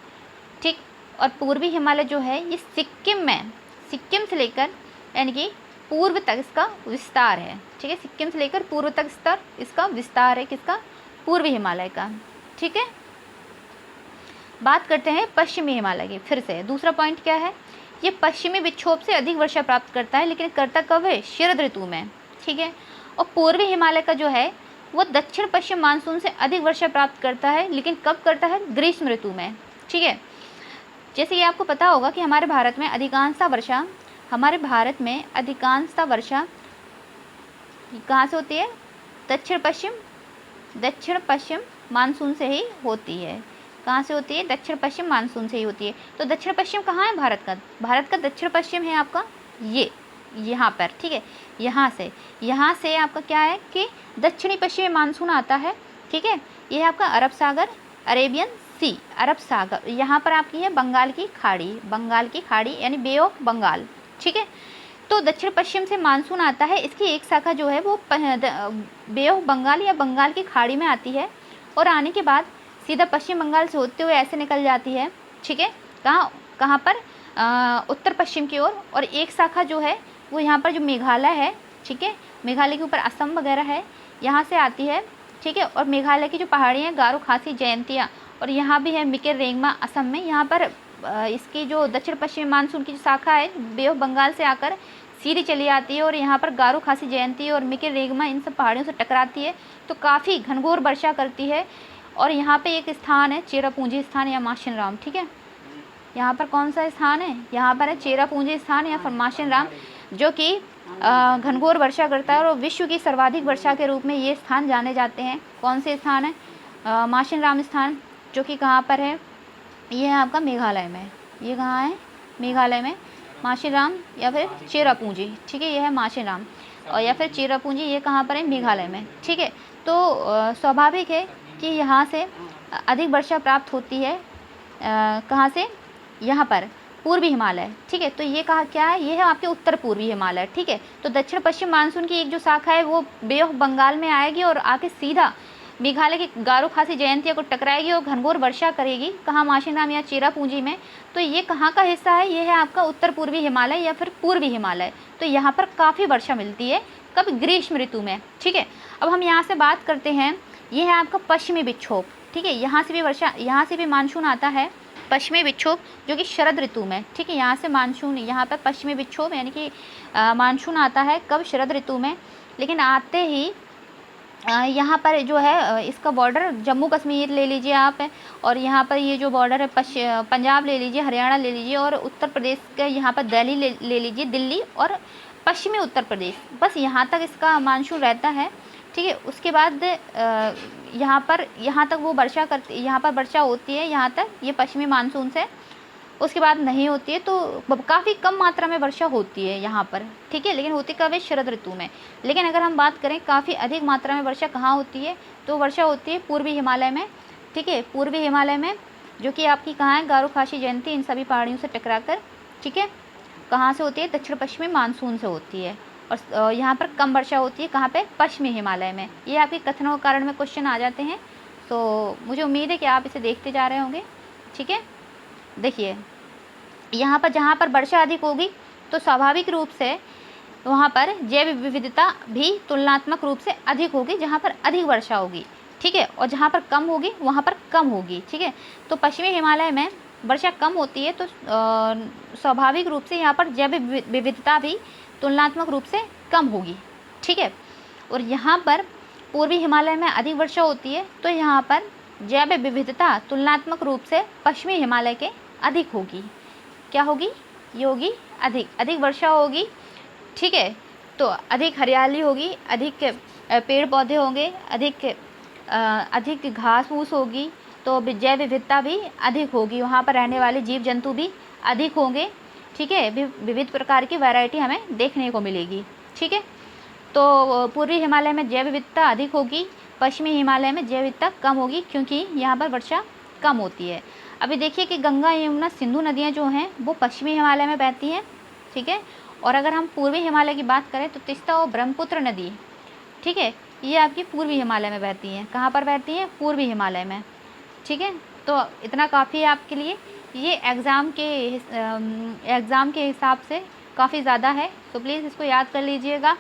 ठीक। और पूर्वी हिमालय जो है ये सिक्किम से लेकर यानी कि पूर्व तक इसका विस्तार है, ठीक है। सिक्किम से लेकर पूर्व तक इसका विस्तार है, किसका, पूर्वी हिमालय का, ठीक है। बात करते हैं पश्चिमी हिमालय की। फिर से दूसरा पॉइंट क्या है, ये पश्चिमी विक्षोभ से अधिक वर्षा प्राप्त करता है, लेकिन करता कब है, शरद ऋतु में, ठीक है। और पूर्वी हिमालय का जो है वो दक्षिण पश्चिम मानसून से अधिक वर्षा प्राप्त करता है, लेकिन कब करता है, ग्रीष्म ऋतु में, ठीक है। जैसे कि आपको पता होगा कि हमारे भारत में अधिकांशतः वर्षा कहाँ से होती है, दक्षिण पश्चिम मानसून से ही होती है। कहाँ से होती है, दक्षिण पश्चिम मानसून से ही होती है। तो दक्षिण पश्चिम कहाँ है भारत का दक्षिण पश्चिम है आपका ये यहाँ पर, ठीक है। यहाँ से आपका क्या है कि दक्षिणी पश्चिमी मानसून आता है, ठीक है। ये है आपका अरब सागर, अरेबियन सी, अरब सागर, यहाँ पर आपकी है बंगाल की खाड़ी यानी बे ऑफ बंगाल, ठीक है। तो दक्षिण पश्चिम से मानसून आता है, इसकी एक शाखा जो है वो बे ऑफ बंगाल या बंगाल की खाड़ी में आती है, और आने के बाद सीधा पश्चिम बंगाल से होते हुए ऐसे निकल जाती है, ठीक है। कहाँ पर, उत्तर पश्चिम की ओर। और एक शाखा जो है वो यहाँ पर जो मेघालय है, ठीक है, मेघालय के ऊपर असम वगैरह है, यहाँ से आती है, ठीक है। और मेघालय की जो पहाड़ियाँ हैं, गारो खासी जयंतिया, और यहाँ भी है मिकिर रेंगमा असम में। यहाँ पर इसकी जो दक्षिण पश्चिमी मानसून की जो शाखा है बे ऑफ बंगाल से आकर सीधी चली आती है, और यहाँ पर गारो खासी जयंती और मिकिर रेंगमा इन सब पहाड़ियों से टकराती है, तो काफ़ी घनघोर वर्षा करती है। और यहाँ पे एक स्थान है चेरापूंजी स्थान या माशिनराम, ठीक है। यहाँ पर कौन सा स्थान है, यहाँ पर है चेरापूंजी स्थान या फिर माशिनराम, जो कि घनघोर वर्षा करता है, और विश्व की सर्वाधिक वर्षा के रूप में ये स्थान जाने जाते हैं। कौन से स्थान है, माशिनराम स्थान, जो कि कहाँ पर है, ये है आपका मेघालय में। ये कहाँ है, मेघालय में माशिनराम या फिर चेरापूंजी, ठीक है। ये है माशिनराम और या फिर चेरापूंजी, ये कहाँ पर है, मेघालय में, ठीक है। तो स्वाभाविक है कि यहाँ से अधिक वर्षा प्राप्त होती है, कहाँ से, यहाँ पर पूर्वी हिमालय, ठीक है। तो ये कहा क्या है, ये है आपके उत्तर पूर्वी हिमालय, ठीक है। तो दक्षिण पश्चिम मानसून की एक जो शाखा है वो बे ऑफ बंगाल में आएगी और आके सीधा मेघालय की गारो खासी जयंतिया को टकराएगी और घनघोर वर्षा करेगी, कहाँ, माशिनराम या चेरापूंजी में। तो ये कहाँ का हिस्सा है, ये है आपका उत्तर पूर्वी हिमालय या फिर पूर्वी हिमालय। तो यहाँ पर काफ़ी वर्षा मिलती है, कब, ग्रीष्म ऋतु में, ठीक है। अब हम यहाँ से बात करते हैं, ये है आपका पश्चिमी विक्षोभ, ठीक है। यहाँ से भी मानसून आता है, पश्चिमी विक्षोभ, जो कि शरद ऋतु में, ठीक है। यहाँ से मानसून, यहाँ पर पश्चिमी विक्षोभ यानी कि मानसून आता है कब, शरद ऋतु में। लेकिन आते ही यहाँ पर जो है इसका बॉर्डर जम्मू कश्मीर ले लीजिए आप, और यहाँ पर ये जो बॉर्डर है पंजाब ले लीजिए, हरियाणा ले लीजिए, और उत्तर प्रदेश का यहाँ पर दिल्ली ले लीजिए, दिल्ली और पश्चिमी उत्तर प्रदेश, बस यहाँ तक इसका मानसून रहता है, ठीक है। उसके बाद यहाँ तक वो वर्षा करती, यहाँ पर वर्षा होती है यहाँ तक, ये पश्चिमी मानसून से, उसके बाद नहीं होती है। तो काफ़ी कम मात्रा में वर्षा होती है यहाँ पर, ठीक है। लेकिन होती कब है, शरद ऋतु में। लेकिन अगर हम बात करें काफ़ी अधिक मात्रा में वर्षा कहाँ होती है, तो वर्षा होती है पूर्वी हिमालय में, ठीक है। पूर्वी हिमालय में, जो कि आपकी कहाँ है, गारो खासी जयंती, इन सभी पहाड़ियों से टकरा कर, ठीक है, कहाँ से होती है, दक्षिण पश्चिमी मानसून से होती है। और यहाँ पर कम वर्षा होती है कहाँ पे, पश्चिमी हिमालय में। ये आपके कथनों के कारण में क्वेश्चन आ जाते हैं, तो मुझे उम्मीद है कि आप इसे देखते जा रहे होंगे, ठीक है। देखिए यहाँ पर जहाँ पर वर्षा अधिक होगी तो स्वाभाविक रूप से वहाँ पर जैव विविधता भी तुलनात्मक रूप से अधिक होगी, जहाँ पर अधिक वर्षा होगी, ठीक है। और जहाँ पर कम होगी वहाँ पर कम होगी, ठीक है। तो पश्चिमी हिमालय में वर्षा कम होती है, तो स्वाभाविक रूप से यहाँ पर जैव विविधता भी तुलनात्मक रूप से कम होगी, ठीक है। और यहाँ पर पूर्वी हिमालय में अधिक वर्षा होती है, तो यहाँ पर जैव विविधता तुलनात्मक रूप से पश्चिमी हिमालय के अधिक होगी। क्या होगी, ये होगी अधिक वर्षा होगी, ठीक है। तो अधिक हरियाली होगी, अधिक पेड़ पौधे होंगे, अधिक घास फूस होगी, तो जैव विविधता भी अधिक होगी, वहाँ पर रहने वाले जीव जंतु भी अधिक होंगे, ठीक है, विविध प्रकार की वैरायटी हमें देखने को मिलेगी। ठीक है, तो पूर्वी हिमालय में जैव विविधता अधिक होगी, पश्चिमी हिमालय में जैव विविधता कम होगी, क्योंकि यहाँ पर वर्षा कम होती है। अभी देखिए कि गंगा, यमुना, सिंधु नदियाँ जो हैं वो पश्चिमी हिमालय में बहती हैं। ठीक है, और अगर हम पूर्वी हिमालय की बात करें तो तीस्ता और ब्रह्मपुत्र नदी, ठीक है, ये आपकी पूर्वी हिमालय में बहती हैं। कहाँ पर बहती हैं? पूर्वी हिमालय में। ठीक है, तो इतना काफ़ी है आपके लिए। ये एग्ज़ाम के हिसाब से काफ़ी ज़्यादा है, तो प्लीज़ इसको याद कर लीजिएगा।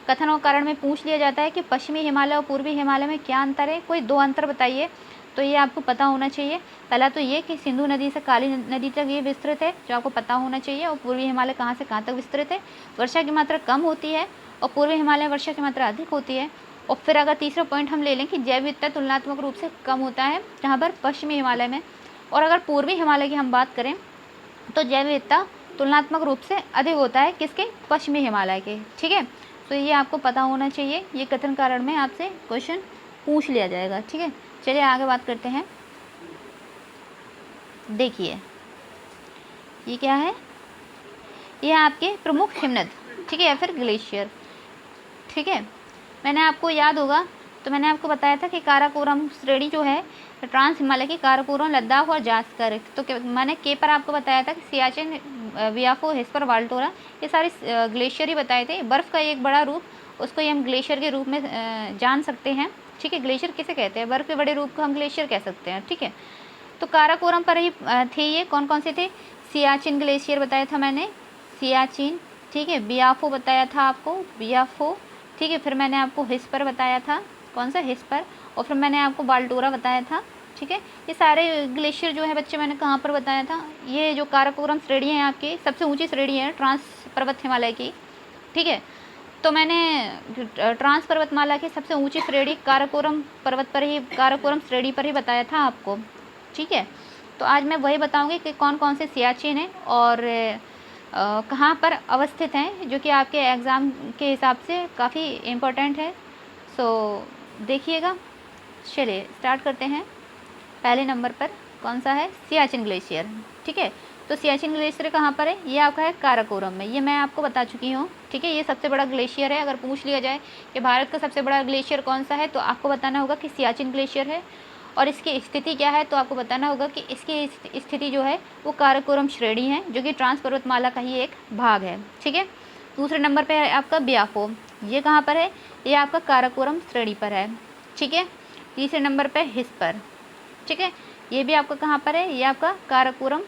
कथन और कारण में पूछ लिया जाता है कि पश्चिमी हिमालय और पूर्वी हिमालय में क्या अंतर है, कोई 2 अंतर बताइए, तो ये आपको पता होना चाहिए। पहला तो ये कि सिंधु नदी से काली नदी तक ये विस्तृत है, जो आपको पता होना चाहिए, और पूर्वी हिमालय कहाँ से कहाँ तक विस्तृत है। वर्षा की मात्रा कम होती है और पूर्वी हिमालय में वर्षा की मात्रा अधिक होती है। और फिर अगर तीसरा पॉइंट हम ले लें कि जैव विविधता तुलनात्मक रूप से कम होता है जहाँ पर पश्चिमी हिमालय में, और अगर पूर्वी हिमालय की हम बात करें तो जैव विविधता तुलनात्मक रूप से अधिक होता है किसके? पश्चिमी हिमालय के। ठीक है, तो ये आपको पता होना चाहिए, ये कथन कारण में आपसे क्वेश्चन पूछ लिया जाएगा। ठीक है, चलिए आगे बात करते हैं। देखिए ये क्या है, ये आपके प्रमुख हिमनद, ठीक है, या फिर ग्लेशियर। ठीक है, मैंने आपको याद होगा तो मैंने आपको बताया था कि काराकोरम श्रेणी जो है ट्रांस हिमालय की काराकोरम, लद्दाख और जास्कर, तो मैंने के पर आपको बताया था कि सियाचिन, बियाफो, हिस्पर, वाल्टोरा, ये सारे ग्लेशियर ही बताए थे। बर्फ़ का एक बड़ा रूप, उसको ये हम ग्लेशियर के रूप में जान सकते हैं। ठीक है, ग्लेशियर किसे कहते हैं? बर्फ़ के बड़े रूप को हम ग्लेशियर कह सकते हैं। ठीक है, तो काराकोरम पर ही थे ये। कौन कौन से थे? सियाचिन ग्लेशियर बताया था मैंने, सियाचिन। ठीक है, बियाफो बताया था आपको, बियाफो। ठीक है, फिर मैंने आपको हिस्पर बताया था, कौन सा? हिस्पर। और फिर मैंने आपको वाल्टोरा बताया था। ठीक है, ये सारे ग्लेशियर जो है बच्चे मैंने कहाँ पर बताया था? ये जो काराकोरम श्रेणी है आपकी सबसे ऊंची श्रेणी है ट्रांस पर्वत हिमालय की। ठीक है, तो मैंने ट्रांस पर्वतमाला की सबसे ऊंची श्रेणी काराकोरम पर्वत पर ही, काराकोरम श्रेणी पर ही बताया था आपको। ठीक है, तो आज मैं वही बताऊंगी कि कौन कौन से सियाचिन हैं और कहाँ पर अवस्थित हैं, जो कि आपके एग्ज़ाम के हिसाब से काफ़ी इम्पोर्टेंट है। सो देखिएगा। चलिए स्टार्ट करते हैं। पहले नंबर पर कौन सा है? सियाचिन ग्लेशियर। ठीक है, तो सियाचिन ग्लेशियर कहाँ पर है? ये आपका है काराकोरम में, ये मैं आपको बता चुकी हूँ। ठीक है, ये सबसे बड़ा ग्लेशियर है। अगर पूछ लिया जाए कि भारत का सबसे बड़ा ग्लेशियर कौन सा है, तो आपको बताना होगा कि सियाचिन ग्लेशियर है। और इसकी स्थिति क्या है, तो आपको बताना होगा कि इसकी स्थिति जो है वो काराकोरम श्रेणी है, जो कि ट्रांस पर्वतमाला का ही एक भाग है। ठीक है, दूसरे नंबर पर है आपका बियाफो, ये कहाँ पर है? ये आपका काराकोरम श्रेणी पर है। ठीक है, तीसरे नंबर पर हिस्पर। ठीक है, ये भी आपका कहाँ पर है? ये आपका काराकोरम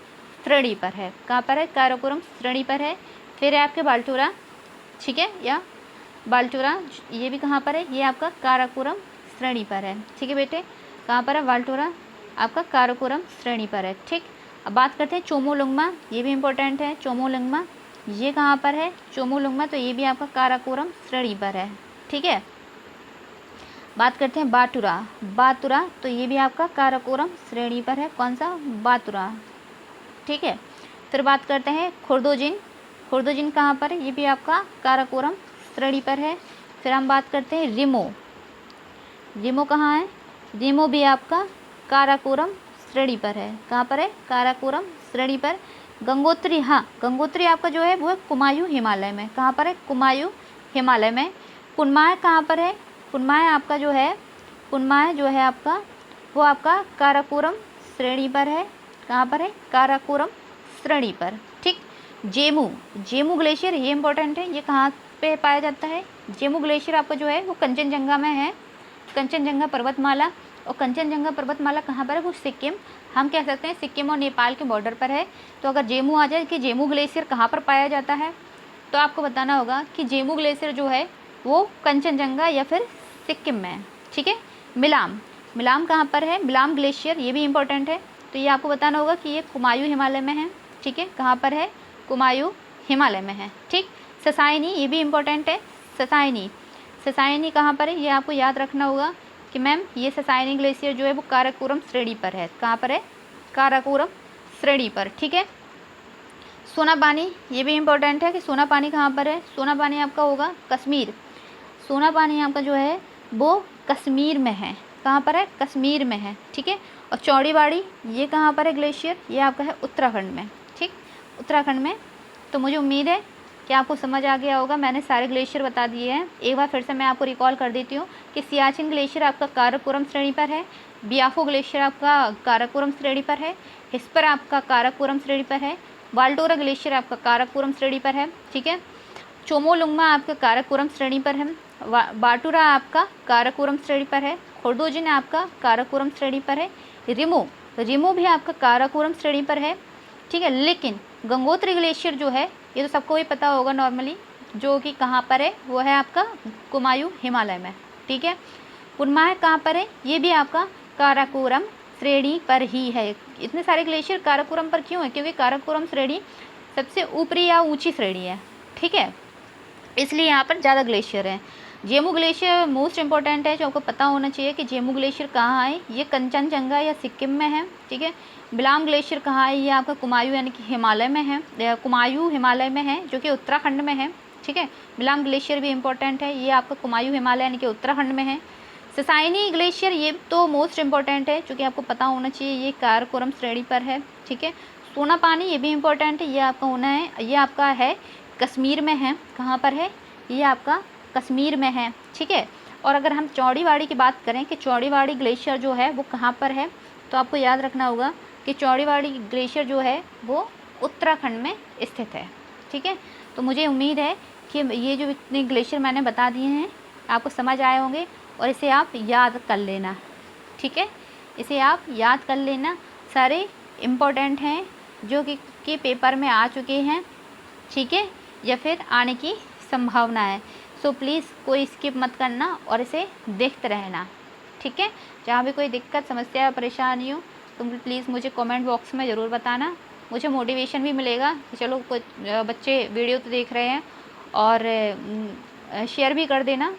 श्रेणी पर है। कहाँ पर है? काराकोरम श्रेणी पर है। फिर है आपके वाल्टोरा, ठीक है, या वाल्टोरा, ये भी कहाँ पर है? ये आपका काराकोरम श्रेणी पर है। ठीक है बेटे, कहाँ पर है? वाल्टोरा आपका काराकोरम श्रेणी पर है। ठीक, अब बात करते हैं चोमोलुंगमा, ये भी इम्पोर्टेंट है। चोमोलुंगमा ये कहाँ पर है? चोमोलुंगमा, तो ये भी आपका काराकोरम श्रेणी पर है। ठीक है, बात करते हैं बातुरा, बातुरा, तो ये भी आपका काराकोरम श्रेणी पर है। कौन सा? बातुरा। ठीक है, फिर बात करते हैं खुर्दोजिन, खुर्दोजिन कहाँ पर है? ये भी आपका काराकोरम श्रेणी पर है। फिर हम बात करते हैं रिमो, रिमो कहाँ है? रिमो भी आपका काराकोरम श्रेणी पर है। कहाँ पर है? काराकोरम श्रेणी पर। गंगोत्री, हाँ गंगोत्री आपका जो है वो है कुमायूं हिमालय में। कहाँ पर है? कुमायूं हिमालय में। पुनमाय कहाँ पर है? पुनमाय आपका जो है, पुनमाय जो है आपका वो आपका काराकोरम श्रेणी पर है। कहाँ पर है? काराकोरम श्रेणी पर। ठीक, जेमू, जेमू ग्लेशियर ये इंपॉर्टेंट है। ये कहाँ पे पाया जाता है? जेमू ग्लेशियर आपका जो है वो कंचनजंगा में है, कंचनजंगा पर्वतमाला। और कंचनजंगा पर्वतमाला कहाँ पर है? वो सिक्किम, हम कह सकते हैं सिक्किम और नेपाल के बॉर्डर पर है। तो अगर जेमू आ जाए कि जेमू ग्लेशियर कहाँ पर पाया जाता है, तो आपको बताना होगा कि जेमू ग्लेशियर जो है वो कंचनजंगा या फिर सिक्किम में है। ठीक है, मिलाम, मिलाम कहाँ पर है? मिलाम ग्लेशियर ये भी इम्पोर्टेंट है, तो ये आपको बताना होगा कि ये कुमायूं हिमालय में है। ठीक है, कहाँ पर है? कुमायूं हिमालय में है। ठीक, ससाइनी ये भी इम्पोर्टेंट है। ससाइनी, ससाइनी कहाँ पर है? ये आपको याद रखना होगा कि मैम ये ससाइनी ग्लेशियर जो है वो काराकोरम श्रेणी पर है। कहाँ पर है? काराकोरम श्रेणी पर। ठीक है, सोना पानी ये भी इम्पोर्टेंट है कि सोना पानी कहाँ पर है? सोना पानी आपका होगा कश्मीर, सोना पानी आपका जो है वो कश्मीर में है। कहाँ पर है? कश्मीर में है। ठीक है, और चौड़ीबाड़ी ये कहाँ पर है ग्लेशियर? ये आपका है उत्तराखंड में। ठीक, उत्तराखंड में तो मुझे उम्मीद है कि आपको समझ आ गया होगा। मैंने सारे ग्लेशियर बता दिए हैं। एक बार फिर से मैं आपको रिकॉल कर देती हूँ कि सियाचिन ग्लेशियर आपका काराकोरम श्रेणी पर है, बियाफो ग्लेशियर आपका काराकोरम श्रेणी पर है, हिस्पर आपका काराकोरम श्रेणी पर है, वाल्टोरा ग्लेशियर आपका काराकोरम श्रेणी पर है, ठीक है। चोमोलुंगमा आपका काराकोरम श्रेणी पर है, बाटुरा आपका काराकोरम श्रेणी पर है, खोर्डोजिन आपका काराकोरम श्रेणी पर है, रिमो भी आपका काराकोरम श्रेणी पर है, ठीक है। लेकिन गंगोत्री ग्लेशियर जो है ये तो सबको ही पता होगा नॉर्मली, जो कि कहाँ पर है, वो है आपका कुमायूं हिमालय में, ठीक है। पुनमाह कहाँ पर है, ये भी आपका काराकोरम श्रेणी पर ही है। इतने सारे ग्लेशियर काराकोरम पर क्यों है, क्योंकि काराकोरम श्रेणी सबसे ऊपरी या ऊंची श्रेणी है, ठीक है, इसलिए यहाँ पर ज़्यादा ग्लेशियर हैं। जेमू ग्लेशियर मोस्ट इंपॉर्टेंट है, जो आपको पता होना चाहिए कि जेमू ग्लेशियर कहाँ है, ये कंचनजंगा या सिक्किम में है, ठीक है। बिलाम ग्लेशियर कहाँ है, ये आपका कुमायूं यानी कि हिमालय में है, कुमायूं हिमालय में है जो कि उत्तराखंड में है, ठीक है। बिलाम ग्लेशियर भी इंपॉर्टेंट है, ये आपका कुमायूं हिमालय यानी कि उत्तराखंड में है। ससाइनी ग्लेशियर ये तो मोस्ट इंपॉर्टेंट है, जो कि आपको पता होना चाहिए, ये काराकोरम श्रेणी पर है, ठीक है। सोना पानी ये भी इंपॉर्टेंट है, ये आपका होना है, ये आपका है कश्मीर में है। कहाँ पर है, ये आपका कश्मीर में है, ठीक है। और अगर हम चौड़ीवाड़ी की बात करें कि चौड़ीवाड़ी ग्लेशियर जो है वो कहाँ पर है, तो आपको याद रखना होगा कि चौड़ीवाड़ी ग्लेशियर जो है वो उत्तराखंड में स्थित है, ठीक है। तो मुझे उम्मीद है कि ये जो इतने ग्लेशियर मैंने बता दिए हैं आपको समझ आए होंगे, और इसे आप याद कर लेना, ठीक है। इसे आप याद कर लेना, सारे इम्पोर्टेंट हैं जो कि पेपर में आ चुके हैं, ठीक है, या फिर आने की संभावना है। सो प्लीज़ कोई स्किप मत करना और इसे देखते रहना, ठीक है। जहाँ भी कोई दिक्कत समस्या या परेशानी हो तो प्लीज़ मुझे कमेंट बॉक्स में ज़रूर बताना, मुझे मोटिवेशन भी मिलेगा कि चलो कुछ बच्चे वीडियो तो देख रहे हैं, और शेयर भी कर देना,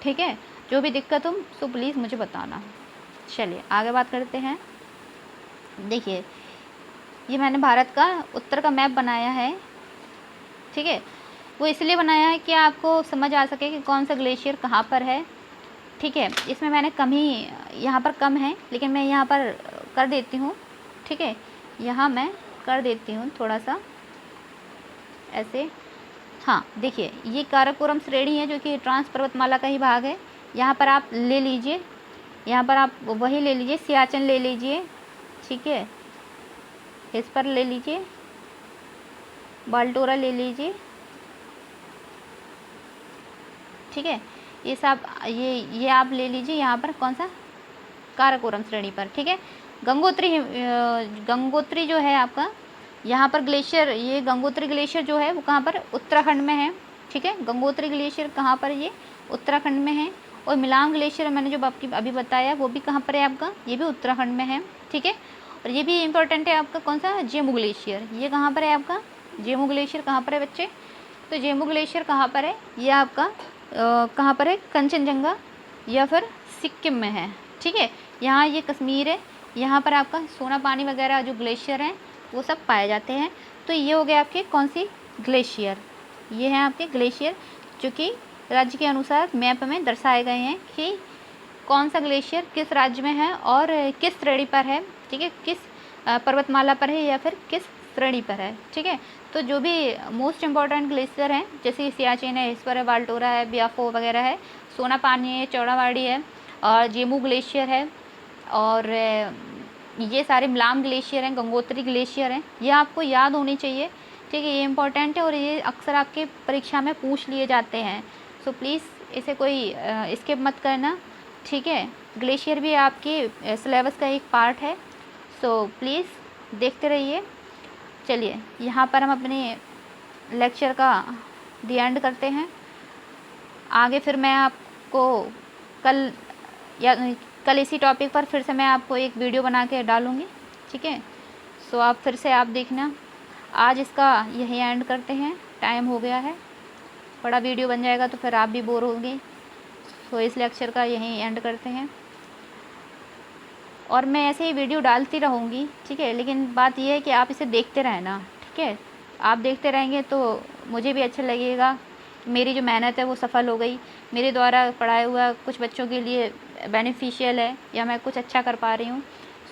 ठीक है। जो भी दिक्कत हो तो प्लीज़ मुझे बताना। चलिए आगे बात करते हैं। देखिए ये मैंने भारत का उत्तर का मैप बनाया है, ठीक है। वो इसलिए बनाया है कि आपको समझ आ सके कि कौन सा ग्लेशियर कहाँ पर है, ठीक है। इसमें मैंने कम ही यहाँ पर कम है, लेकिन मैं यहाँ पर कर देती हूँ, ठीक है। यहाँ मैं कर देती हूँ थोड़ा सा ऐसे। हाँ देखिए ये काराकोरम श्रेणी है जो कि ट्रांस पर्वतमाला का ही भाग है। यहाँ पर आप ले लीजिए, यहाँ पर आप वही ले लीजिए, सियाचिन ले लीजिए, ठीक है, इस पर ले लीजिए, बाल्टोरा ले लीजिए, ठीक है। ये सब ये आप ले लीजिए यहाँ पर कौन सा, काराकोरम श्रेणी पर, ठीक है। गंगोत्री जो है आपका यहाँ पर ग्लेशियर, ये गंगोत्री ग्लेशियर जो है वो कहाँ पर, उत्तराखंड में है, ठीक है। गंगोत्री ग्लेशियर कहाँ पर, ये उत्तराखंड में है। और मिलाम ग्लेशियर मैंने जो आपकी अभी बताया वो भी कहाँ पर है आपका, ये भी उत्तराखंड में है, ठीक है। और ये भी इम्पोर्टेंट है आपका कौन सा, जेमू ग्लेशियर, ये कहाँ पर है आपका, जेमू ग्लेशियर कहाँ पर है बच्चे, तो जेमू ग्लेशियर कहाँ पर है, ये आपका कहाँ पर है, कंचनजंगा या फिर सिक्किम में है, ठीक है। यहाँ ये कश्मीर है, यहाँ पर आपका सोना पानी वगैरह जो ग्लेशियर हैं वो सब पाए जाते हैं। तो ये हो गए आपके कौन सी ग्लेशियर, ये हैं आपके ग्लेशियर जो कि राज्य के अनुसार मैप में दर्शाए गए हैं कि कौन सा ग्लेशियर किस राज्य में है और किस श्रेणी पर है, ठीक है, किस पर्वतमाला पर है या फिर किस श्रेणी पर है, ठीक है। तो जो भी मोस्ट इम्पॉर्टेंट ग्लेशियर हैं जैसे सियाचिन है, हिस्पर है, वाल्टोरा है, बियाफो वगैरह है, सोना पानी है, चौड़ावाड़ी है, और जेमू ग्लेशियर है, और ये सारे मिलाम ग्लेशियर हैं, गंगोत्री ग्लेशियर हैं, ये आपको याद होनी चाहिए, ठीक है। ये इंपॉर्टेंट है और ये अक्सर आपके परीक्षा में पूछ लिए जाते हैं। सो प्लीज़ इसे कोई स्किप मत करना, ठीक है। ग्लेशियर भी आपके सिलेबस का एक पार्ट है, सो प्लीज़ देखते रहिए। चलिए यहाँ पर हम अपने लेक्चर का दी एंड करते हैं। आगे फिर मैं आपको कल इसी टॉपिक पर फिर से मैं आपको एक वीडियो बना के डालूँगी, ठीक है। सो आप फिर से आप देखना। आज इसका यही एंड करते हैं, टाइम हो गया है, बड़ा वीडियो बन जाएगा तो फिर आप भी बोर होंगे। सो इस लेक्चर का यही एंड करते हैं, और मैं ऐसे ही वीडियो डालती रहूँगी, ठीक है। लेकिन बात यह है कि आप इसे देखते रहना, ठीक है। आप देखते रहेंगे तो मुझे भी अच्छा लगेगा, मेरी जो मेहनत है वो सफल हो गई, मेरे द्वारा पढ़ाया हुआ कुछ बच्चों के लिए बेनिफिशियल है, या मैं कुछ अच्छा कर पा रही हूँ।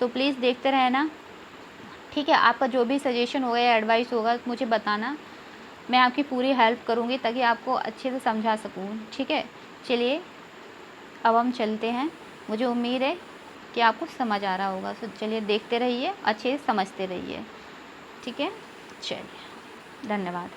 सो प्लीज़ देखते रहना, ठीक है। आपका जो भी सजेशन होगा या एडवाइस होगा मुझे बताना, मैं आपकी पूरी हेल्प करूँगी ताकि आपको अच्छे से समझा सकूँ। ठीक है, चलिए अब हम चलते हैं। मुझे उम्मीद है कि आपको समझ आ रहा होगा। तो चलिए देखते रहिए, अच्छे से समझते रहिए। ठीक है, चलिए, धन्यवाद।